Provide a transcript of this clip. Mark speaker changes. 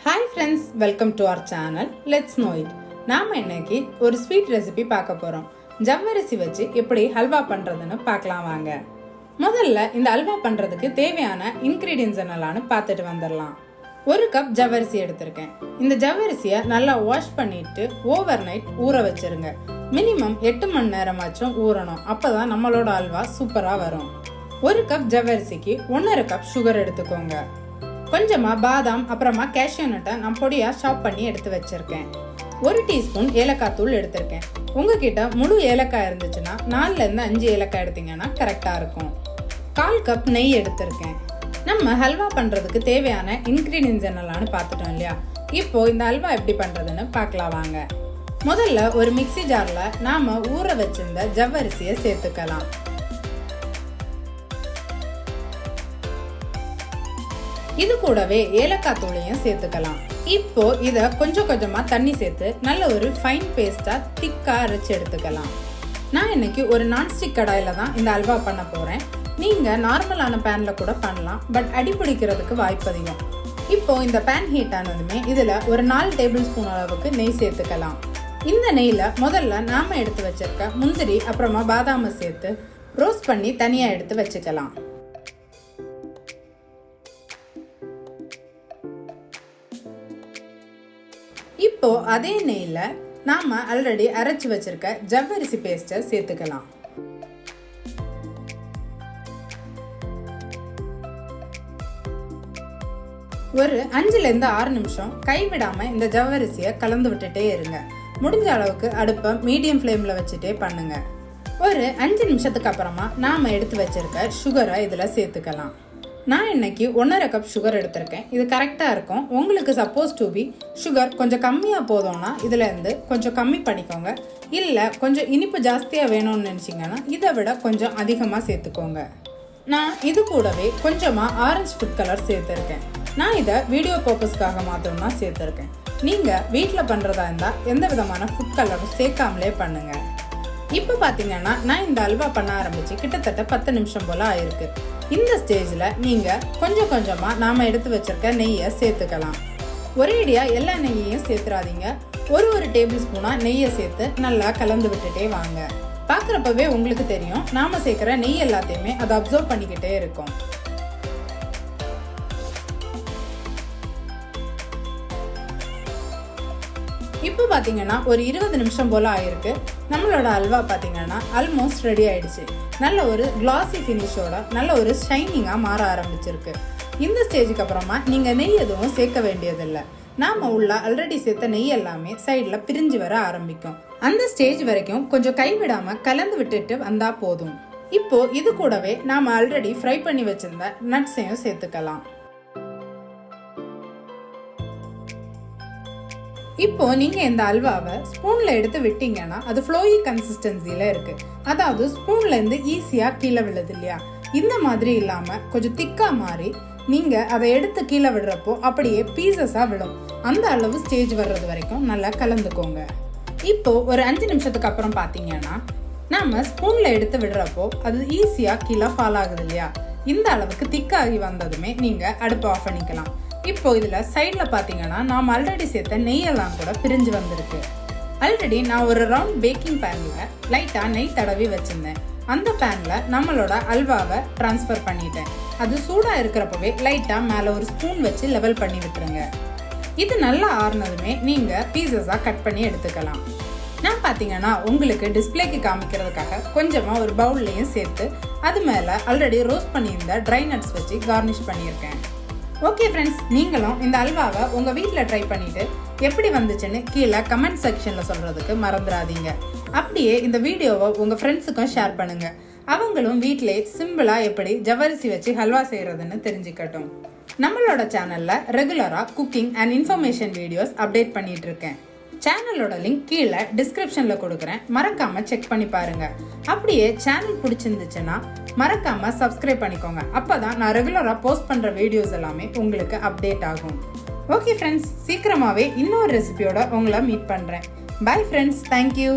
Speaker 1: Hi friends, welcome to our channel. Let's know it. நாம இன்னைக்கு ஒரு ஸ்வீட் ரெசிபி பார்க்க போறோம். ஜவ்வரிசி வச்சு எப்படி ஹல்வா பண்றதுன்னு பார்க்கலாம் வாங்க. முதல்ல இந்த ஹல்வா பண்றதுக்கு தேவையான இன்கிரிடியன்ட்ஸ் என்னலாம்னு பார்த்துட்டு வந்துடலாம். ஒரு கப் ஜவ்வரிசி எடுத்திருக்கேன். இந்த ஜவ்வரிசியை நல்லா வாஷ் பண்ணிட்டு ஓவர் நைட் ஊற வச்சிருங்க. மினிமம் 8 மணி நேரமாச்சும் ஊறணும். அப்பதான் நம்மளோட ஹல்வா சூப்பரா வரும். ஒரு கப் ஜவ்வரிசிக்கு 1.5 கப் சுகர் எடுத்துக்கோங்க. கொஞ்சமா பாதாம் அப்புறமா கேஷ்யூ நட்டை நான் பொடியா சாப் பண்ணி எடுத்து வச்சிருக்கேன். 1 டீஸ்பூன் ஏலக்காய் தூள் எடுத்திருக்கேன். உங்ககிட்ட முழு ஏலக்காய் இருந்துச்சுன்னா 4-5 ஏலக்காய் எடுத்தீங்கன்னா கரெக்டா இருக்கும். 1/4 கப் நெய் எடுத்திருக்கேன். நம்ம ஹல்வா பண்றதுக்கு தேவையான இன்கிரீடியன்ஸ் என்னலாம்னு பார்த்துட்டோம் இல்லையா? இப்போ இந்த ஹல்வா எப்படி பண்றதுன்னு பார்க்கலாம் வாங்க. முதல்ல ஒரு மிக்ஸி ஜார்ல நாம ஊற வச்சிருந்த ஜவ்வரிசியை சேர்த்துக்கலாம். இது கூடவே ஏலக்காய் தூளையும் சேர்த்துக்கலாம். இப்போ இத கொஞ்சம் கொஞ்சமா தண்ணி சேர்த்து நல்ல ஒரு ஃபைன் பேஸ்டா திக்கா அரைச்சு எடுத்துக்கலாம். நான் இன்னைக்கு ஒரு நான்ஸ்டிக் கடாயில தான் இந்த ஹல்வா பண்ண போறேன். நீங்க நார்மலான பேன்ல கூட பண்ணலாம், பட் அடி பிடிக்கிறதுக்கு வாய்ப்பு அதிகம். இப்போ இந்த பேன் ஹீட் ஆனதுமே இதுல ஒரு 4 டேபிள் ஸ்பூன் அளவுக்கு நெய் சேர்த்துக்கலாம். இந்த நெய்ல முதல்ல நாம எடுத்து வச்சிருக்க முந்திரி அப்புறமா பாதாமை சேர்த்து ரோஸ்ட் பண்ணி தனியா எடுத்து வச்சுக்கலாம். இப்போ அதே நெய்ல நாம ஆல்ரெடி அரைச்சு வச்சிருக்க ஜவ்வரிசி பேஸ்ட சேர்த்துக்கலாம். ஒரு 5-6 நிமிஷம் கைவிடாம இந்த ஜவ்வரிசியை கலந்து விட்டுட்டே இருங்க. முடிஞ்ச அளவுக்கு அடுப்பை மீடியம் ஃப்ளேம்ல வச்சுட்டே பண்ணுங்க. ஒரு 5 நிமிஷத்துக்கு அப்புறமா நாம எடுத்து வச்சிருக்க சுகரை இதுல சேர்த்துக்கலாம். நான் இன்னைக்கு 1.5 கப் சுகர் எடுத்திருக்கேன். இது கரெக்டாக இருக்கும். உங்களுக்கு சப்போஸ் டு பி சுகர் கொஞ்சம் கம்மியாக போதும்னா இதுல இருந்து கொஞ்சம் கம்மி பண்ணிக்கோங்க. இல்லை கொஞ்சம் இனிப்பு ஜாஸ்தியாக வேணும்னு நினச்சிங்கன்னா இதை விட கொஞ்சம் அதிகமாக சேர்த்துக்கோங்க. நான் இது கூடவே கொஞ்சமாக ஆரஞ்சு ஃபுட் கலர் சேர்த்துருக்கேன். நான் இதை வீடியோ பர்பஸ்க்காக மாத்திரம்தான் சேர்த்துருக்கேன். நீங்கள் வீட்டில் பண்ணுறதா இருந்தால் எந்த விதமான ஃபுட் கலரும் சேர்க்காமலே பண்ணுங்க. இப்போ பார்த்தீங்கன்னா நான் இந்த ஹல்வா பண்ண ஆரம்பிச்சு கிட்டத்தட்ட 10 நிமிஷம் போல ஆயிருக்கு. இந்த ஸ்டேஜ்ல நீங்க கொஞ்சம் கொஞ்சமா நாம எடுத்து வச்சிருக்க நெய்யை சேர்த்துக்கலாம். ஒரேடியா எல்லா நெய்யையும் சேர்த்துறாதீங்க. ஒரு டேபிள் ஸ்பூனா நெய்யை சேர்த்து நல்லா கலந்து விட்டுட்டே வாங்க. பாக்குறப்பவே உங்களுக்கு தெரியும் நாம சேர்க்கிற நெய் எல்லாத்தையுமே அதை அப்சர்வ் பண்ணிக்கிட்டே இருக்கும். இப்போ பாத்தீங்கன்னா ஒரு 20 நிமிஷம் போல ஆயிருக்கு. நம்மளோட ஹல்வா பாத்தீங்கன்னா ஆல்மோஸ்ட் ரெடி ஆயிடுச்சு. நல்ல ஒரு கிளாசி ஃபினிஷோட நல்ல ஒரு ஷைனிங்கா மாற ஆரம்பிச்சிருக்கு. இந்த ஸ்டேஜுக்கு அப்புறமா நீங்க நெய் எதுவும் சேர்க்க வேண்டியதில்லை. நாம உள்ள ஆல்ரெடி சேர்த்த நெய் எல்லாமே சைட்ல பிரிஞ்சு வர ஆரம்பிக்கும். அந்த ஸ்டேஜ் வரைக்கும் கொஞ்சம் கைவிடாம கலந்து விட்டுட்டு வந்தா போதும். இப்போ இது கூடவே நாம ஆல்ரெடி ஃப்ரை பண்ணி வச்சிருந்த நட்ஸையும் சேர்த்துக்கலாம். இப்போ நீங்க இந்த ஹல்வாவை ஸ்பூன்ல எடுத்து விட்டீங்கன்னா அது ஃப்ளோயி கன்சிஸ்டன்சில இருக்கு. அதாவது ஸ்பூன்ல இருந்து ஈஸியா கீழே விழுது இல்லையா? இந்த மாதிரி இல்லாம கொஞ்சம் திக்கா மாறி நீங்க அதை எடுத்து கீழே விடுறப்போ அப்படியே பீசஸா விடும். அந்த அளவு ஸ்டேஜ் வர்றது வரைக்கும் நல்லா கலந்துக்கோங்க. இப்போ ஒரு 5 நிமிஷத்துக்கு அப்புறம் பாத்தீங்கன்னா நாம ஸ்பூன்ல எடுத்து விடுறப்போ அது ஈஸியா கீழே ஃபால் ஆகுது இல்லையா? இந்த அளவுக்கு திக்காகி வந்ததுமே நீங்க அடுப்பை ஆஃப் பண்ணிக்கலாம். இப்போ இதுல சைட்ல பாத்தீங்கன்னா நாம் ஆல்ரெடி சேர்த்த நெய்யெல்லாம் கூட பிரிஞ்சு வந்திருக்கு. ஆல்ரெடி நான் ஒரு ரவுண்ட் பேக்கிங் பேன்ல லைட்டா நெய் தடவி வச்சிருந்தேன். அந்த பேன்ல நம்மளோட ஹல்வாவை டிரான்ஸ்ஃபர் பண்ணிட்டேன். அது சூடா இருக்கிறப்பவே லைட்டா மேல ஒரு ஸ்பூன் வச்சு லெவல் பண்ணி விட்டுருங்க. இது நல்லா ஆறுனதுமே நீங்க பீசஸா கட் பண்ணி எடுத்துக்கலாம். நான் பாத்தீங்கன்னா உங்களுக்கு டிஸ்பிளேக்கு காமிக்கிறதுக்காக கொஞ்சமா ஒரு பவுல்லையும் சேர்த்து அது மேல ஆல்ரெடி ரோஸ்ட் பண்ணியிருந்த ட்ரை நட்ஸ் வச்சு கார்னிஷ் பண்ணியிருக்கேன். ஓகே ஃப்ரெண்ட்ஸ், நீங்களும் இந்த ஹல்வாவை உங்க வீட்டில் ட்ரை பண்ணிட்டு எப்படி வந்துச்சுன்னு கீழே கமெண்ட் செக்ஷன்ல சொல்றதுக்கு மறந்துடாதீங்க. அப்படியே இந்த வீடியோவை உங்க ஃப்ரெண்ட்ஸுக்கும் ஷேர் பண்ணுங்க. அவங்களும் வீட்டிலே சிம்பிளா எப்படி ஜவ்வரிசி வச்சு ஹல்வா செய்யறதுன்னு தெரிஞ்சுக்கட்டும். நம்மளோட சேனல்ல ரெகுலரா cooking and information videos update பண்ணிட்டு இருக்கேன். சேனலோட லிங்க் கீழே டிஸ்கிரிப்ஷன்ல கொடுக்குறேன். மறக்காம செக் பண்ணி பாருங்க. அப்படியே சேனல் பிடிச்சிருந்துச்சுன்னா மறக்காம சப்ஸ்கிரைப் பண்ணிக்கோங்க. அப்பதான் நான் ரெகுலரா போஸ்ட் பண்ற வீடியோஸ் எல்லாமே உங்களுக்கு அப்டேட் ஆகும். ஓகே ஃப்ரெண்ட்ஸ், சீக்கிரமாவே இன்னொரு ரெசிபியோட உங்களை மீட் பண்றேன். Bye friends, thank you.